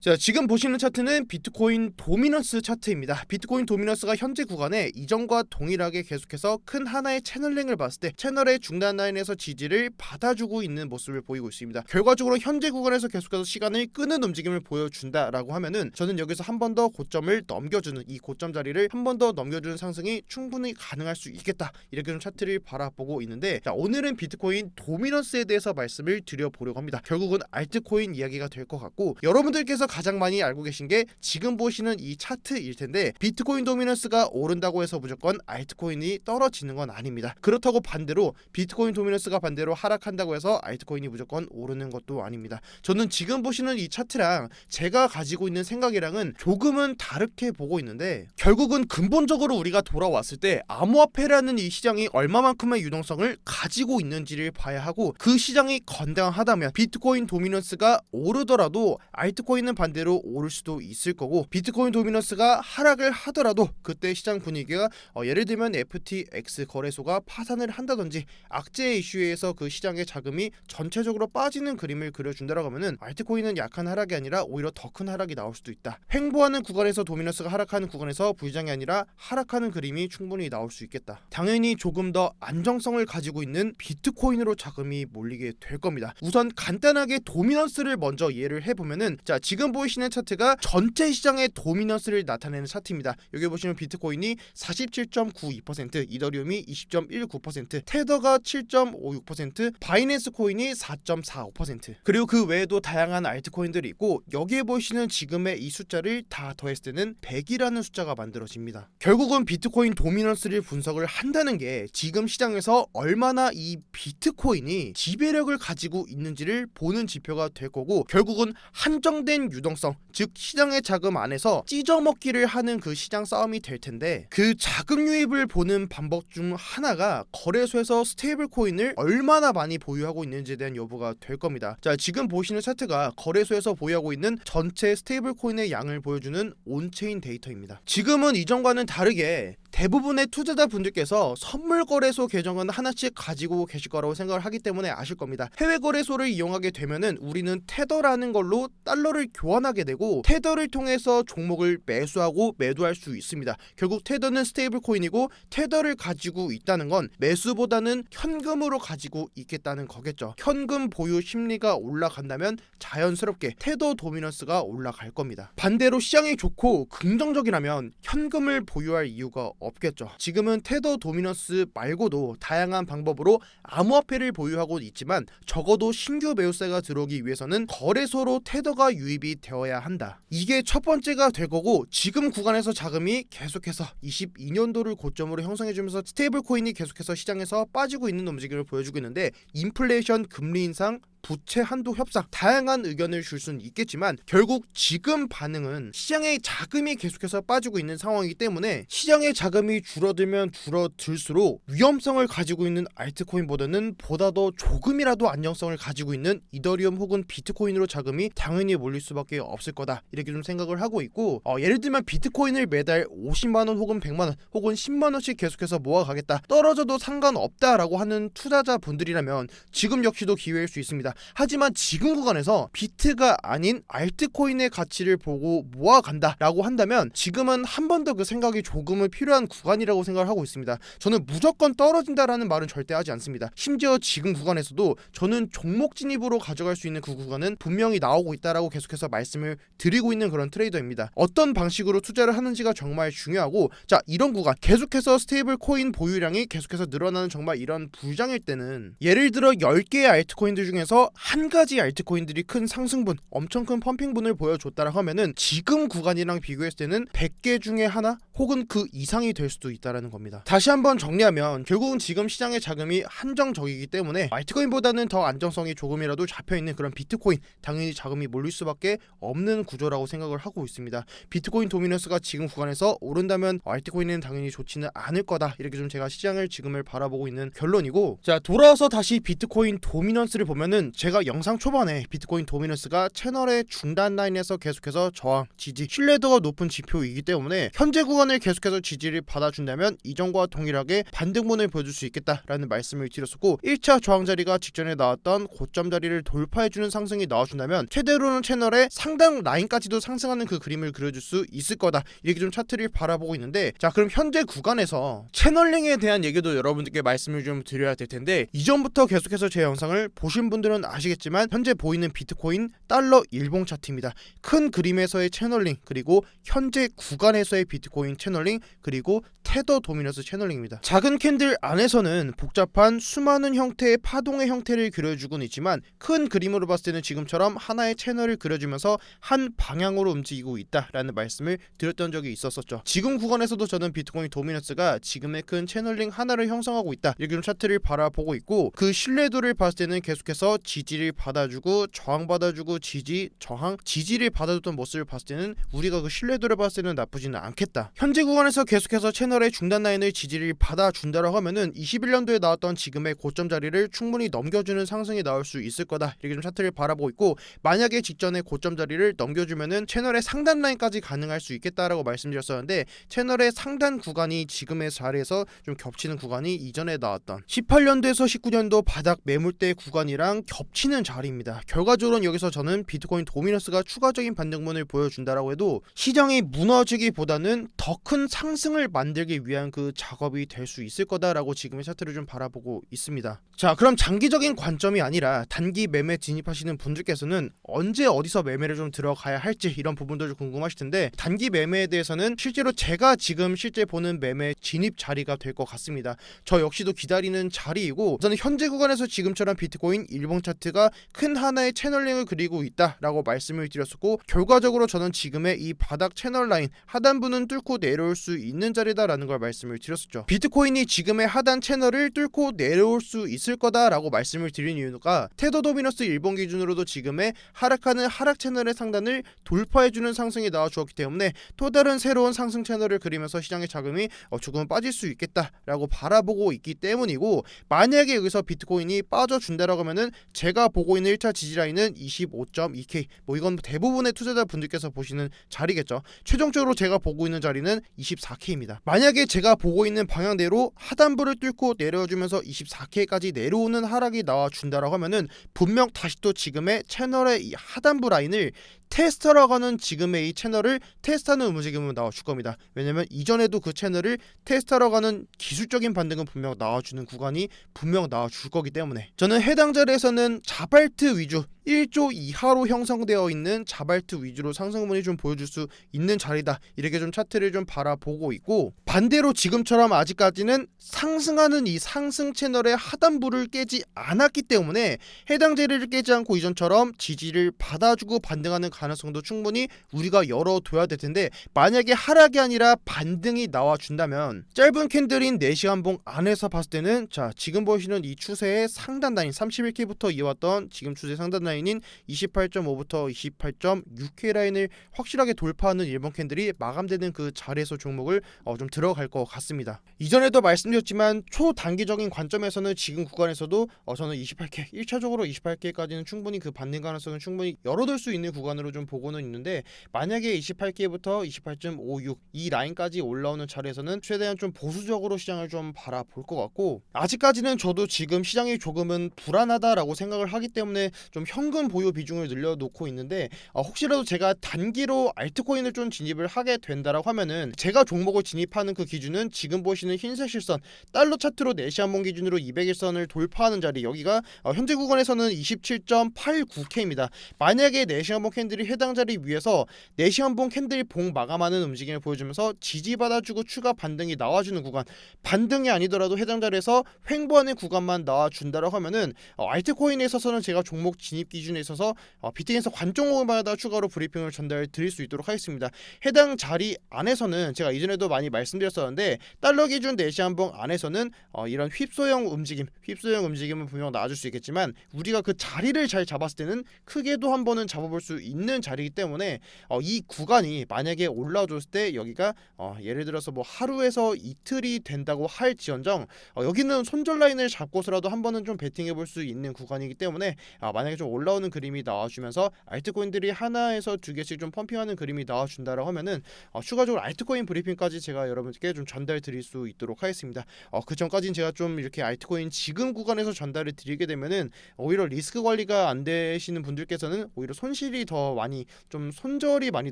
자, 지금 보시는 차트는 비트코인 도미넌스 차트입니다. 비트코인 도미넌스가 현재 구간에 이전과 동일하게 계속해서 큰 하나의 채널링을 봤을 때 채널의 중단 라인에서 지지를 받아주고 있는 모습을 보이고 있습니다. 결과적으로 현재 구간에서 계속해서 시간을 끄는 움직임을 보여준다라고 하면은 저는 여기서 한 번 더 고점을 넘겨주는 이 고점 자리를 한 번 더 넘겨주는 상승이 충분히 가능할 수 있겠다, 이렇게 좀 차트를 바라보고 있는데, 자, 오늘은 비트코인 도미넌스에 대해서 말씀을 드려보려고 합니다. 결국은 알트코인 이야기가 될 것 같고, 여러분들께서 가장 많이 알고 계신 게 지금 보시는 이 차트일 텐데, 비트코인 도미넌스가 오른다고 해서 무조건 알트코인이 떨어지는 건 아닙니다. 그렇다고 반대로 비트코인 도미넌스가 반대로 하락한다고 해서 알트코인이 무조건 오르는 것도 아닙니다. 저는 지금 보시는 이 차트랑 제가 가지고 있는 생각이랑은 조금은 다르게 보고 있는데, 결국은 근본적으로 우리가 돌아왔을 때 암호화폐라는 이 시장이 얼마만큼의 유동성을 가지고 있는지를 봐야 하고, 그 시장이 건강하다면 비트코인 도미넌스가 오르더라도 알트코인은 반대로 오를 수도 있을 거고, 비트코인 도미넌스가 하락을 하더라도 그때 시장 분위기가 예를 들면 FTX 거래소가 파산을 한다든지 악재 이슈에서 그 시장의 자금이 전체적으로 빠지는 그림을 그려준다라고 하면은 알트코인은 약한 하락이 아니라 오히려 더 큰 하락이 나올 수도 있다. 횡보하는 구간에서 도미넌스가 하락하는 구간에서 부의장이 아니라 하락하는 그림이 충분히 나올 수 있겠다. 당연히 조금 더 안정성을 가지고 있는 비트코인으로 자금이 몰리게 될 겁니다. 우선 간단하게 도미넌스를 먼저 이해를 해보면은, 자, 지금 보이시는 차트가 전체 시장의 도미넌스를 나타내는 차트입니다. 여기 보시면 비트코인이 47.92%, 이더리움이 20.19%, 테더가 7.56%, 바이낸스 코인이 4.45%, 그리고 그 외에도 다양한 알트코인들이 있고, 여기에 보시는 지금의 이 숫자를 다 더했을 때는 100이라는 숫자가 만들어집니다. 결국은 비트코인 도미넌스를 분석을 한다는 게 지금 시장에서 얼마나 이 비트코인이 지배력을 가지고 있는지를 보는 지표가 될 거고, 결국은 한정된 유동성, 즉 시장의 자금 안에서 찢어먹기를 하는 그 시장 싸움이 될 텐데, 그 자금 유입을 보는 방법 중 하나가 거래소에서 스테이블 코인을 얼마나 많이 보유하고 있는지에 대한 여부가 될 겁니다. 자, 지금 보시는 차트가 거래소에서 보유하고 있는 전체 스테이블 코인의 양을 보여주는 온체인 데이터입니다. 지금은 이전과는 다르게 대부분의 투자자 분들께서 선물 거래소 계정은 하나씩 가지고 계실 거라고 생각을 하기 때문에 아실 겁니다. 해외 거래소를 이용하게 되면은 우리는 테더라는 걸로 달러를 교환하게 되고, 테더를 통해서 종목을 매수하고 매도할 수 있습니다. 결국 테더는 스테이블 코인이고, 테더를 가지고 있다는 건 매수보다는 현금으로 가지고 있겠다는 거겠죠. 현금 보유 심리가 올라간다면 자연스럽게 테더 도미넌스가 올라갈 겁니다. 반대로 시장이 좋고 긍정적이라면 현금을 보유할 이유가 없겠죠. 지금은 테더 도미넌스 말고도 다양한 방법으로 암호화폐를 보유하고 있지만, 적어도 신규 매수세가 들어오기 위해서는 거래소로 테더가 유입이 되어야 한다. 이게 첫 번째가 될 거고, 지금 구간에서 자금이 계속해서 22년도를 고점으로 형성해주면서 스테이블 코인이 계속해서 시장에서 빠지고 있는 움직임을 보여주고 있는데, 인플레이션, 금리 인상, 부채 한도 협상, 다양한 의견을 줄 수는 있겠지만 결국 지금 반응은 시장의 자금이 계속해서 빠지고 있는 상황이기 때문에, 시장의 자금이 줄어들면 줄어들수록 위험성을 가지고 있는 알트코인보다는 보다 더 조금이라도 안정성을 가지고 있는 이더리움 혹은 비트코인으로 자금이 당연히 몰릴 수밖에 없을 거다, 이렇게 좀 생각을 하고 있고, 예를 들면 비트코인을 매달 50만원 혹은 100만원 혹은 10만원씩 계속해서 모아가겠다, 떨어져도 상관없다라고 하는 투자자 분들이라면 지금 역시도 기회일 수 있습니다. 하지만 지금 구간에서 비트가 아닌 알트코인의 가치를 보고 모아간다 라고 한다면 지금은 한 번 더 그 생각이 조금은 필요한 구간이라고 생각을 하고 있습니다. 저는 무조건 떨어진다라는 말은 절대 하지 않습니다. 심지어 지금 구간에서도 저는 종목 진입으로 가져갈 수 있는 그 구간은 분명히 나오고 있다라고 계속해서 말씀을 드리고 있는 그런 트레이더입니다. 어떤 방식으로 투자를 하는지가 정말 중요하고, 자, 이런 구간 계속해서 스테이블 코인 보유량이 계속해서 늘어나는 정말 이런 불장일 때는, 예를 들어 10개의 알트코인들 중에서 한 가지 알트코인들이 큰 상승분, 엄청 큰 펌핑분을 보여줬다라고 하면은 지금 구간이랑 비교했을 때는 100개 중에 하나 혹은 그 이상이 될 수도 있다라는 겁니다. 다시 한번 정리하면 결국은 지금 시장의 자금이 한정적이기 때문에 알트코인보다는 더 안정성이 조금이라도 잡혀있는 그런 비트코인, 당연히 자금이 몰릴 수밖에 없는 구조라고 생각을 하고 있습니다. 비트코인 도미넌스가 지금 구간에서 오른다면 알트코인은 당연히 좋지는 않을 거다, 이렇게 좀 제가 시장을 지금을 바라보고 있는 결론이고, 자, 돌아와서 다시 비트코인 도미넌스를 보면은 왜냐면 제가 영상 초반에 비트코인 도미넌스가 채널의 중단 라인에서 계속해서 저항, 지지, 신뢰도가 높은 지표이기 때문에 현재 구간을 계속해서 지지를 받아준다면 이전과 동일하게 반등분을 보여줄 수 있겠다라는 말씀을 드렸었고, 1차 저항 자리가 직전에 나왔던 고점 자리를 돌파해주는 상승이 나와준다면 최대로는 채널의 상당 라인까지도 상승하는 그 그림을 그려줄 수 있을 거다, 이렇게 좀 차트를 바라보고 있는데, 자 그럼 현재 구간에서 채널링에 대한 얘기도 여러분들께 말씀을 좀 드려야 될 텐데, 이전부터 계속해서 제 영상을 보신 분들은 아시겠지만 현재 보이는 비트코인 달러 일봉 차트입니다. 큰 그림에서의 채널링, 그리고 현재 구간에서의 비트코인 채널링, 그리고 테더 도미넌스 채널링입니다. 작은 캔들 안에서는 복잡한 수많은 형태의 파동의 형태를 그려주고는 있지만 큰 그림으로 봤을 때는 지금처럼 하나의 채널을 그려주면서 한 방향으로 움직이고 있다라는 말씀을 드렸던 적이 있었었죠. 지금 구간에서도 저는 비트코인 도미넌스가 지금의 큰 채널링 하나를 형성하고 있다, 이렇게 좀 차트를 바라보고 있고, 그 신뢰도를 봤을 때는 계속해서 지지를 받아주고 저항 받아주고 지지, 저항, 지지를 받아줬던 모습을 봤을 때는 우리가 그 신뢰도를 봤을 때는 나쁘지는 않겠다. 현재 구간에서 계속해서 채널의 중단 라인을 지지를 받아준다라고 하면은 21년도에 나왔던 지금의 고점 자리를 충분히 넘겨주는 상승이 나올 수 있을 거다, 이렇게 좀 차트를 바라보고 있고, 만약에 직전에 고점 자리를 넘겨주면은 채널의 상단 라인까지 가능할 수 있겠다라고 말씀드렸었는데, 채널의 상단 구간이 지금의 자리에서 좀 겹치는 구간이 이전에 나왔던 18년도에서 19년도 바닥 매물대 구간이랑 겹치는 자리입니다. 결과적으로는 여기서 저는 비트코인 도미넌스가 추가적인 반등분을 보여준다라고 해도 시장이 무너지기보다는 더 큰 상승을 만들기 위한 그 작업이 될 수 있을 거다라고 지금의 차트를 좀 바라보고 있습니다. 자 그럼 장기적인 관점이 아니라 단기 매매 진입하시는 분들께서는 언제 어디서 매매를 좀 들어가야 할지, 이런 부분도 좀 궁금하실 텐데, 단기 매매에 대해서는 실제로 제가 지금 실제 보는 매매 진입 자리가 될 것 같습니다. 저 역시도 기다리는 자리이고, 저는 현재 구간에서 지금처럼 비트코인 일봉 차트가 큰 하나의 채널링을 그리고 있다라고 말씀을 드렸었고, 결과적으로 저는 지금의 이 바닥 채널 라인 하단부는 뚫고 내려올 수 있는 자리다라는 걸 말씀을 드렸었죠. 비트코인이 지금의 하단 채널을 뚫고 내려올 수 있을 거다라고 말씀을 드린 이유가, 테더 도미넌스 일봉 기준으로도 지금의 하락하는 하락 채널의 상단을 돌파해주는 상승이 나와 주었기 때문에 또 다른 새로운 상승 채널을 그리면서 시장의 자금이 조금 빠질 수 있겠다라고 바라보고 있기 때문이고, 만약에 여기서 비트코인이 빠져준다라고 하면은 제가 보고 있는 1차 지지라인은 25.2K, 뭐 이건 대부분의 투자자 분들께서 보시는 자리겠죠. 최종적으로 제가 보고 있는 자리는 24K입니다. 만약에 제가 보고 있는 방향대로 하단부를 뚫고 내려주면서 24K까지 내려오는 하락이 나와준다라고 하면은 분명 다시 또 지금의 채널의 이 하단부 라인을 테스트하러 가는 지금의 이 채널을 테스트하는 움직임은 나와줄 겁니다. 왜냐면 이전에도 그 채널을 테스트하러 가는 기술적인 반등은 분명 나와주는 구간이 분명 나와줄 거기 때문에, 저는 해당 자리에서는 자발트 위주 1조 이하로 형성되어 있는 자발트 위주로 상승분이 좀 보여줄 수 있는 자리다, 이렇게 좀 차트를 좀 바라보고 있고, 반대로 지금처럼 아직까지는 상승하는 이 상승 채널의 하단부를 깨지 않았기 때문에 해당 자리를 깨지 않고 이전처럼 지지를 받아주고 반등하는 가능성도 충분히 우리가 열어둬야 될 텐데, 만약에 하락이 아니라 반등이 나와준다면 짧은 캔들인 4시간 봉 안에서 봤을 때는, 자 지금 보시는 이 추세의 상단 라인 31K부터 이어왔던 지금 추세 상단 라인인 28.5부터 28.6K 라인을 확실하게 돌파하는 일본 캔들이 마감되는 그 자리에서 종목을 좀 들어갈 것 같습니다. 이전에도 말씀드렸지만 초단기적인 관점에서는 지금 구간에서도 저는 28K 1차적으로 28K까지는 충분히 그 반등 가능성은 충분히 열어둘 수 있는 구간으로 좀 보고는 있는데, 만약에 28K부터 28.56 이 라인까지 올라오는 자리에서는 최대한 좀 보수적으로 시장을 좀 바라볼 것 같고, 아직까지는 저도 지금 시장이 조금은 불안하다라고 생각을 하기 때문에 좀 현금 보유 비중을 늘려놓고 있는데, 혹시라도 제가 단기로 알트코인을 좀 진입을 하게 된다라고 하면은 제가 종목을 진입하는 그 기준은 지금 보시는 흰색 실선 달러 차트로 4시간 봉 기준으로 200일선을 돌파하는 자리, 여기가 현재 구간에서는 27.89K입니다. 만약에 4시간 봉 캔들이 해당 자리 위에서 4시간 봉 캔들이 봉 마감하는 움직임을 보여주면서 지지받아주고 추가 반등이 나와주는 구간, 반등이 아니더라도 해당 자리에서 횡보하는 구간만 나와준다라고 하면은 알트코인에 있어서는 제가 종목 진입 기준에 있어서 비트겐서 관종마다 추가로 브리핑을 전달 드릴 수 있도록 하겠습니다. 해당 자리 안에서는 제가 이전에도 많이 말씀드렸었는데 달러 기준 내시한봉 안에서는 이런 휩소형 움직임은 분명 나와줄 수 있겠지만 우리가 그 자리를 잘 잡았을 때는 크게도 한 번은 잡아볼 수 있는 자리이기 때문에 이 구간이 만약에 올라줬을 때 여기가 예를 들어서 뭐 하루에서 이틀이 된다고 할지언정 여기는 손절 라인을 잡고서라도 한 번은 좀 베팅해볼 수 있는 구간이기 때문에 만약에 좀 올라오는 그림이 나와주면서 알트코인들이 하나에서 두 개씩 좀 펌핑하는 그림이 나와준다라고 하면은 추가적으로 알트코인 브리핑까지 제가 여러분께 좀 전달 드릴 수 있도록 하겠습니다. 그 전까지는 제가 좀 이렇게 알트코인 지금 구간에서 전달을 드리게 되면은 오히려 리스크 관리가 안 되시는 분들께서는 오히려 손실이 더 많이 좀 손절이 많이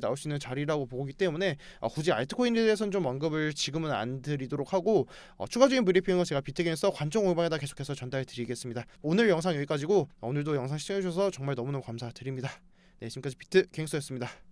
나올 수 있는 자리라고 보기 때문에 굳이 알트코인에 대해서는 좀 언급을 지금은 안 드리도록 하고 추가적인 브리핑은 제가 비트겐서 관점 공방에다 계속해서 전달 드리겠습니다. 오늘 영상 여기까지고 오늘도 영상 시청해주셔서 정말 너무너무 감사드립니다. 네, 지금까지 비트갱스였습니다.